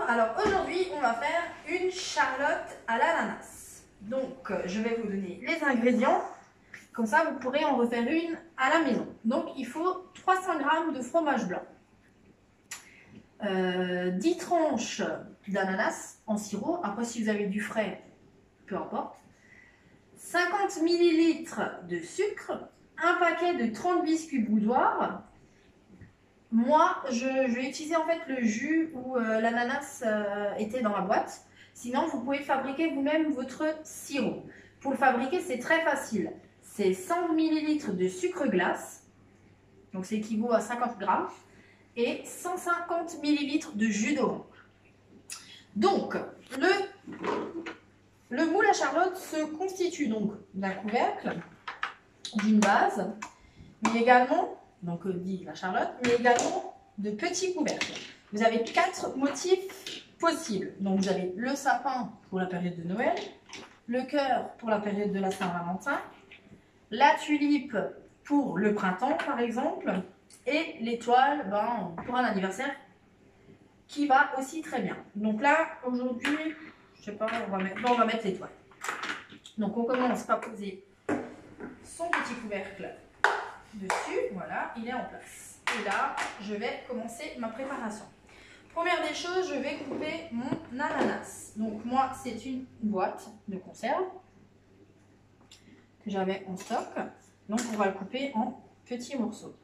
Alors aujourd'hui on va faire une charlotte à l'ananas. Donc je vais vous donner les ingrédients, comme ça vous pourrez en refaire une à la maison. Donc il faut 300 g de fromage blanc, 10 tranches d'ananas en sirop, après si vous avez du frais, peu importe, 50 ml de sucre, un paquet de 30 biscuits boudoir. Moi, je vais utiliser en fait le jus où l'ananas était dans la boîte. Sinon, vous pouvez fabriquer vous-même votre sirop. Pour le fabriquer, c'est très facile. C'est 100 ml de sucre glace, donc c'est équivaut à 50 g, et 150 ml de jus d'orange. Donc, le moule à charlotte se constitue donc d'un couvercle, d'une base, mais également, donc dit la charlotte, mais également de petits couvercles. Vous avez 4 motifs possibles. Donc vous avez le sapin pour la période de Noël, le cœur pour la période de la Saint-Valentin, la tulipe pour le printemps par exemple, et l'étoile pour un anniversaire qui va aussi très bien. Donc là aujourd'hui, je sais pas, on va mettre l'étoile. Donc on commence par poser son petit couvercle dessus, voilà, il est en place. Et là, je vais commencer ma préparation. Première des choses, je vais couper mon ananas. Donc moi, c'est une boîte de conserve que j'avais en stock. Donc on va le couper en petits morceaux.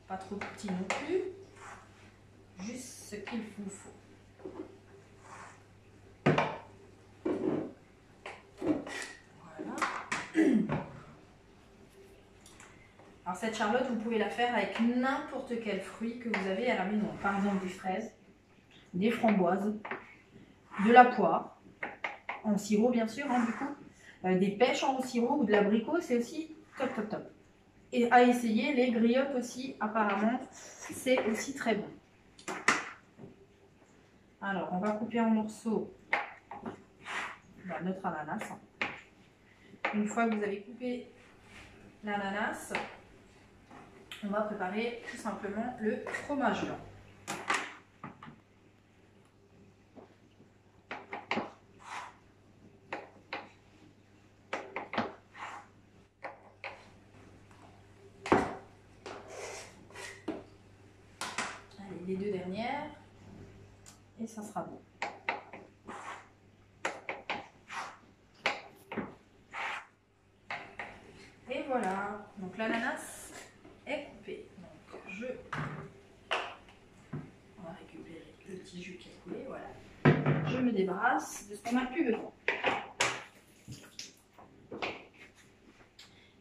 Pas trop petits non plus, juste ce qu'il vous faut. Alors cette charlotte, vous pouvez la faire avec n'importe quel fruit que vous avez à la maison. Par exemple des fraises, des framboises, de la poire, en sirop bien sûr, du coup, des pêches en sirop ou de l'abricot, c'est aussi top top top. Et à essayer, les griottes aussi, apparemment, c'est aussi très bon. Alors on va couper en morceaux notre ananas. Une fois que vous avez coupé l'ananas, on va préparer tout simplement le fromage blanc. Allez, les deux dernières, et ça sera bon. Et voilà, donc l'ananas est coupé. Donc on va récupérer le petit jus qui a coulé, voilà. Je me débarrasse de ce qu'on n'a plus besoin.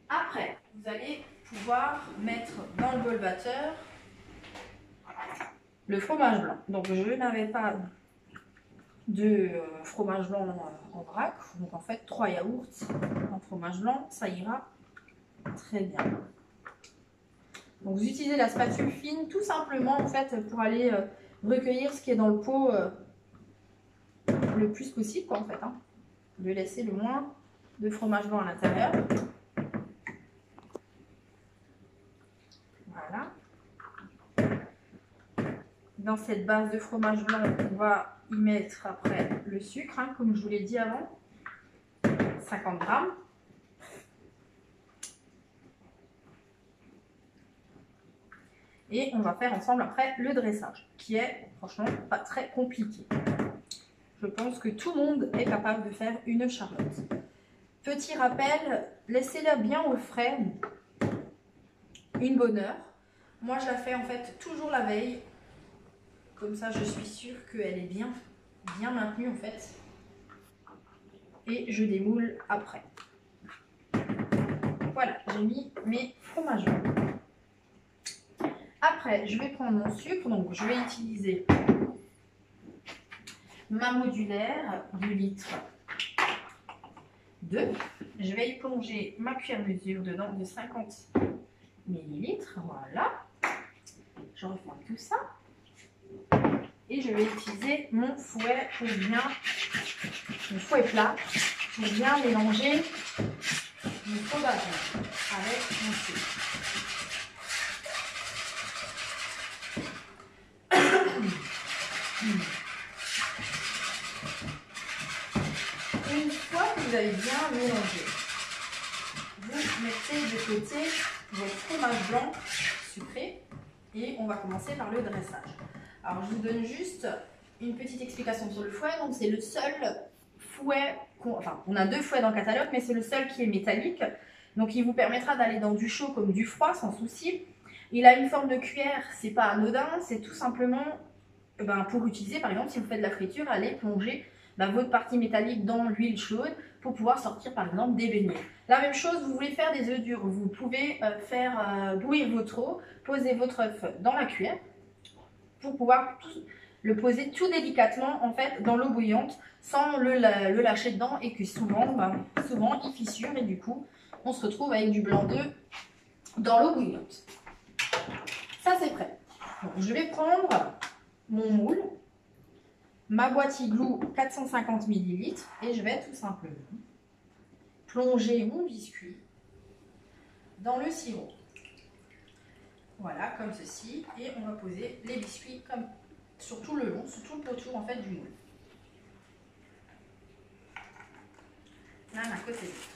Après, vous allez pouvoir mettre dans le bol batteur le fromage blanc. Donc je n'avais pas de fromage blanc en vrac, donc en fait 3 yaourts en fromage blanc, ça ira très bien. Donc vous utilisez la spatule fine tout simplement en fait pour aller recueillir ce qui est dans le pot le plus possible quoi, en fait, de laisser le moins de fromage blanc à l'intérieur. Voilà. Dans cette base de fromage blanc, on va y mettre après le sucre, comme je vous l'ai dit avant, 50 g. Et on va faire ensemble après le dressage, qui est franchement pas très compliqué. Je pense que tout le monde est capable de faire une charlotte. Petit rappel, laissez-la bien au frais une bonne heure. Moi je la fais en fait toujours la veille. Comme ça je suis sûre qu'elle est bien maintenue en fait. Et je démoule après. Voilà, j'ai mis mes fromages. Après, je vais prendre mon sucre, donc je vais utiliser ma modulaire de litre 2. Je vais y plonger ma cuillère mesure dedans de 50 ml. Voilà. Je referme tout ça. Et je vais utiliser mon fouet pour bien, mon fouet plat, pour bien mélanger mon fromage avec mon sucre. bien mélanger. Vous mettez de côté votre fromage blanc sucré et on va commencer par le dressage. Alors je vous donne juste une petite explication sur le fouet. Donc c'est le seul fouet, enfin on a 2 fouets dans le catalogue, mais c'est le seul qui est métallique. Donc il vous permettra d'aller dans du chaud comme du froid sans souci. Il a une forme de cuillère, c'est pas anodin, c'est tout simplement pour utiliser, par exemple si vous faites de la friture, allez plonger votre partie métallique dans l'huile chaude pour pouvoir sortir par exemple des beignets. La même chose, vous voulez faire des œufs durs, vous pouvez faire bouillir votre eau, poser votre œuf dans la cuillère pour pouvoir le poser tout délicatement en fait dans l'eau bouillante sans le lâcher dedans et que souvent il fissure et du coup on se retrouve avec du blanc d'œuf dans l'eau bouillante. Ça c'est prêt. Donc, je vais prendre mon moule, ma boîte igloo 450 ml et je vais tout simplement plonger mon biscuit dans le sirop. Voilà, comme ceci. Et on va poser les biscuits comme sur tout le long, sur tout le pourtour en fait du moule. L'un à côté de l'autre.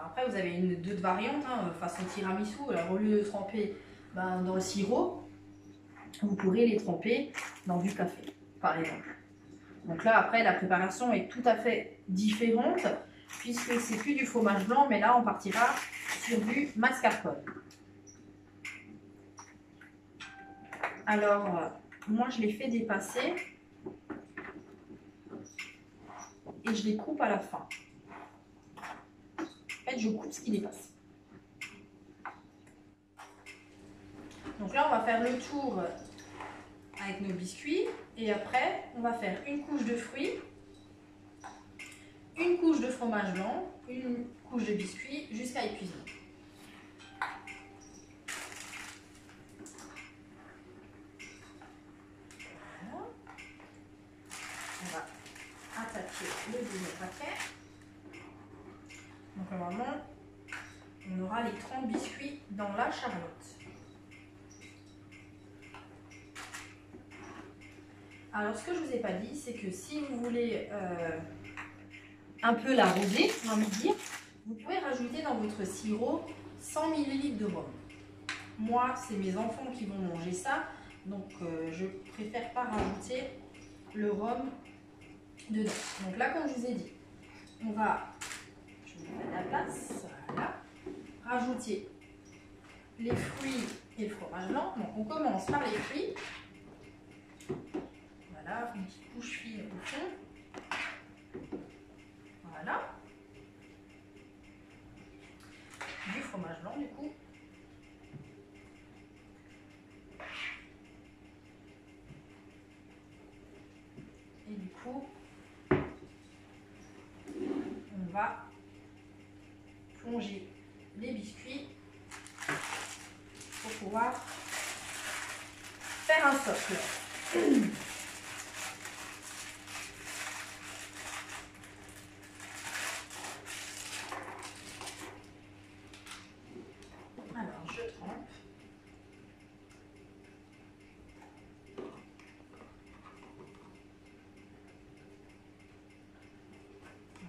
Après, vous avez d'autres variantes, façon tiramisu. Alors, au lieu de tremper dans le sirop, vous pourrez les tremper dans du café, par exemple. Donc là, après, la préparation est tout à fait différente, puisque c'est plus du fromage blanc, mais là, on partira sur du mascarpone. Alors, moi, je les fais dépasser et je les coupe à la fin. En fait, je coupe ce qui dépasse. Donc là, on va faire le tour avec nos biscuits. Et après, on va faire une couche de fruits, une couche de fromage blanc, une couche de biscuits jusqu'à épuisement. Voilà. On va attaquer le deuxième paquet. Donc normalement, on aura les 30 biscuits dans la charlotte. Alors ce que je ne vous ai pas dit, c'est que si vous voulez un peu l'arroser, j'ai envie de dire, vous pouvez rajouter dans votre sirop 100 ml de rhum. Moi, c'est mes enfants qui vont manger ça, donc je préfère pas rajouter le rhum dedans. Donc là, comme je vous ai dit, on va, je vais mettre à la place, voilà, rajouter les fruits et le fromage blanc. Donc on commence par les fruits. Voilà, une petite couche fine au fond. Voilà. Du fromage blanc du coup. Et du coup, on va plonger les biscuits pour pouvoir faire un socle. Alors, je trempe.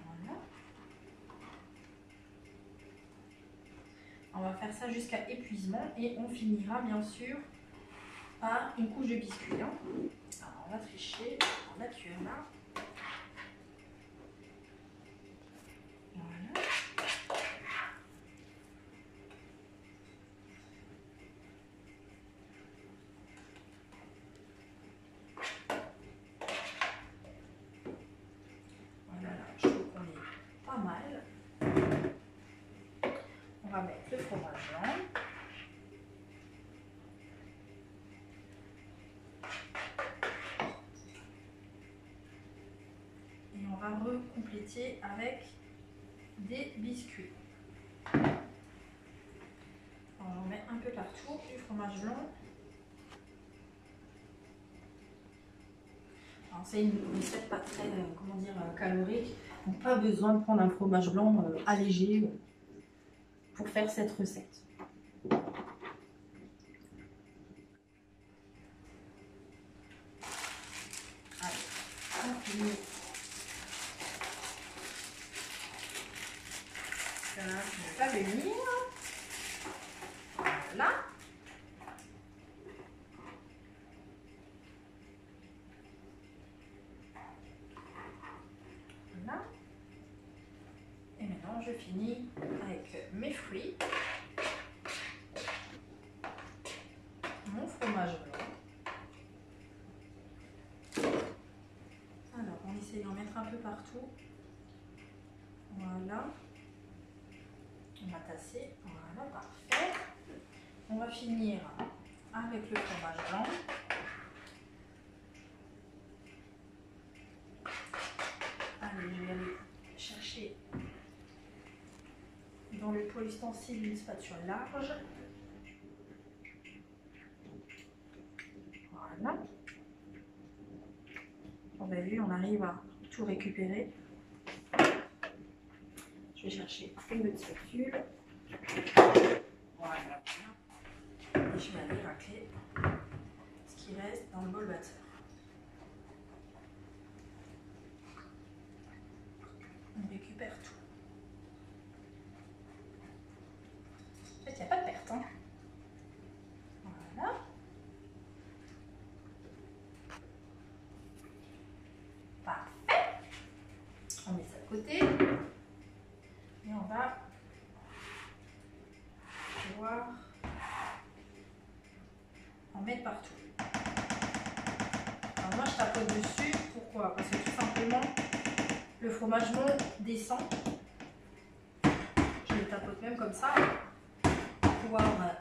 Voilà. On va faire ça jusqu'à épuisement et on finira bien sûr par une couche de biscuits. Alors, on va tricher. On a tué là. Voilà. Voilà, je trouve qu'on est pas mal. On va mettre le fromage blanc. Et on va recompléter avec des biscuits. J'en mets un peu partout, du fromage blanc. C'est une recette pas très calorique, donc pas besoin de prendre un fromage blanc allégé pour faire cette recette. Allez. finis. Ça ne va pas venir. Voilà. Voilà. Et maintenant, je finis avec mes fruits. Mon fromage blanc. Alors, on essaye d'en mettre un peu partout. Voilà. On va tasser. Voilà, parfait. On va finir avec le fromage blanc. Allez, je vais aller chercher dans le pot ustensile une spatule large. Voilà. On a vu, on arrive à tout récupérer. Je vais chercher une petite spatule. Voilà. Et je vais aller racler ce qui reste dans le bol batteur. On récupère tout. En fait, il n'y a pas de perte. Hein. Voilà. Parfait. On met ça de côté. Et on va pouvoir en mettre partout. Alors moi, je tapote dessus. Pourquoi? Parce que tout simplement, le fromage blanc descend. Je le tapote même comme ça pour pouvoir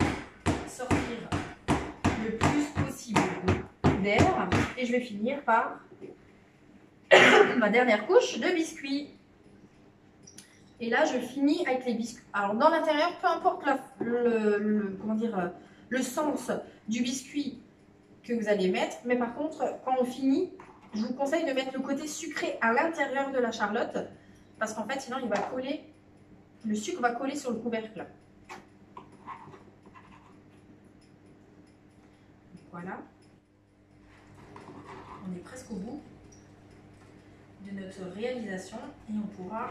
sortir le plus possible d'air. Et je vais finir par ma dernière couche de biscuits. Et là, je finis avec les biscuits. Alors, dans l'intérieur, peu importe le sens du biscuit que vous allez mettre. Mais par contre, quand on finit, je vous conseille de mettre le côté sucré à l'intérieur de la charlotte. Parce qu'en fait, sinon, il va coller, le sucre va coller sur le couvercle. Voilà. On est presque au bout de notre réalisation et on pourra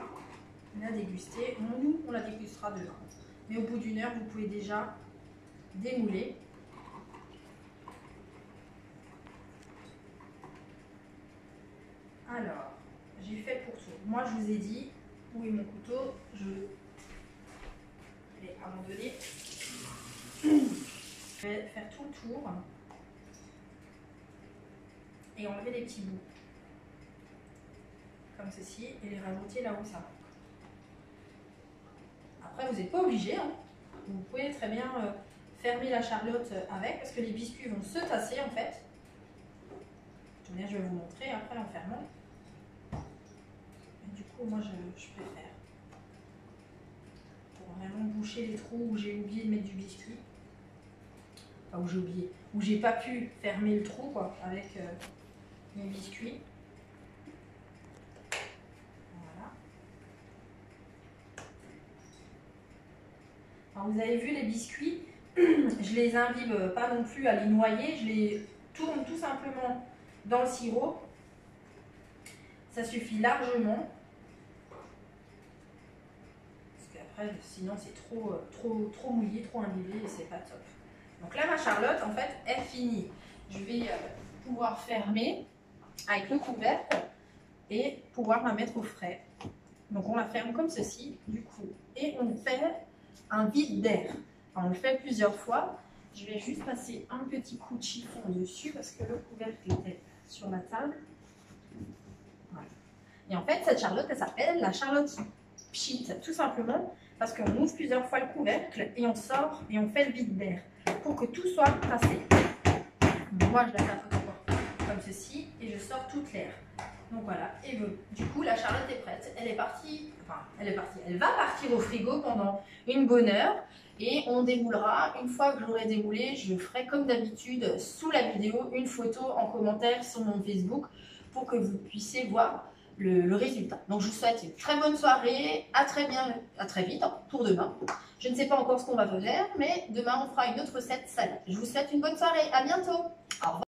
la déguster. Nous, on la dégustera demain. Mais au bout d'une heure, vous pouvez déjà démouler. Alors, j'ai fait pour tout. Moi, je vous ai dit, où est mon couteau? Je vais abandonner. Je vais faire tout le tour et enlever les petits bouts. Comme ceci, et les rajouter là où ça manque. Après, vous n'êtes pas obligé. Hein. Vous pouvez très bien fermer la charlotte avec, parce que les biscuits vont se tasser en fait. Je vais vous montrer après en fermant. Et du coup, moi, je préfère. Pour vraiment boucher les trous où j'ai oublié de mettre du biscuit. Enfin, où j'ai oublié. Où j'ai pas pu fermer le trou quoi, avec mes biscuits. Alors vous avez vu les biscuits, je les imbibe pas non plus à les noyer, je les tourne tout simplement dans le sirop. Ça suffit largement. Parce qu'après, sinon c'est trop mouillé, trop imbibé et c'est pas top. Donc là ma charlotte, en fait, est finie. Je vais pouvoir fermer avec le couvercle et pouvoir la mettre au frais. Donc on la ferme comme ceci, du coup. Et on fait un vide d'air. On le fait plusieurs fois. Je vais juste passer un petit coup de chiffon dessus parce que le couvercle était sur la table. Voilà. Et en fait, cette charlotte, elle s'appelle la charlotte pchit, tout simplement parce qu'on ouvre plusieurs fois le couvercle et on sort et on fait le vide d'air pour que tout soit tassé. Moi, je la tape encore comme ceci et je sors toute l'air. Donc voilà, et du coup la charlotte est prête, elle est partie, elle va partir au frigo pendant une bonne heure et on démoulera. Une fois que j'aurai démoulé, je ferai comme d'habitude sous la vidéo une photo en commentaire sur mon Facebook pour que vous puissiez voir le résultat. Donc je vous souhaite une très bonne soirée, à très vite pour demain. Je ne sais pas encore ce qu'on va faire, mais demain on fera une autre recette salée. Je vous souhaite une bonne soirée, à bientôt. Au revoir.